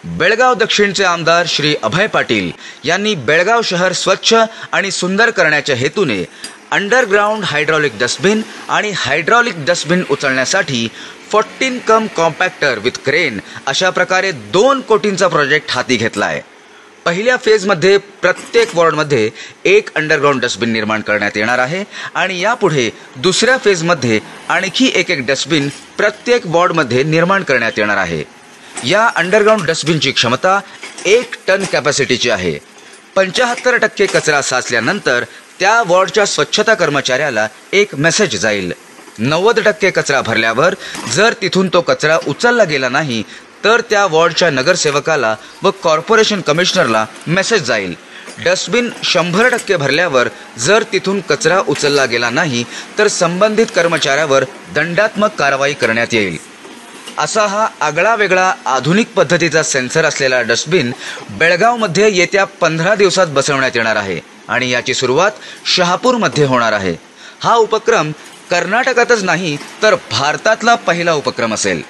बेळगाव दक्षिणचे आमदार श्री अभय पाटील यांनी बेळगाव शहर स्वच्छ आणि सुंदर करण्याच्या हेतूने अंडरग्राउंड हायड्रॉलिक डस्टबिन आणि हायड्रॉलिक डस्टबिन उचलण्यासाठी 14 कम कॉम्पॅक्टर विथ क्रेन अशा प्रकारे 2 कोटींचा प्रोजेक्ट हाती घेतला आहे। पहिल्या फेजमध्ये प्रत्येक वॉर्डमध्ये एक अंडरग्राउंड डस्टबिन निर्माण करण्यात येणार आहे आणि यापुढे दुसऱ्या फेजमध्ये आणखी एक डस्टबिन प्रत्येक वॉर्डमध्ये निर्माण करण्यात येणार आहे। या अंडरग्राउंड डस्टबिनची क्षमता 1 टन कॅपॅसिटीची आहे। 75% कचरा साचल्यानंतर त्या वॉर्डच्या स्वच्छता कर्मचाऱ्याला एक मेसेज जाईल। 90% कचरा भरल्यावर जर तिथून तो कचरा उचलला गेला नाही तर त्या वॉर्डच्या नगरसेवकाला व कॉर्पोरेशन कमिशनरला मेसेज जाईल। डस्टबिन 100% भरल्यावर जर तिथून कचरा उचलला गेला नाही तर संबंधित कर्मचाऱ्यावर दंडात्मक कारवाई करण्यात येईल। असा हा आगळा वेगळा आधुनिक पद्धतीचा सेन्सर असलेला डस्टबिन बेळगावमध्ये येत्या 15 दिवसात बसवण्यात येणार आहे आणि याची सुरुवात शहापूरमध्ये होणार आहे। हा उपक्रम कर्नाटकातच नाही तर भारतातला पहिला उपक्रम असेल।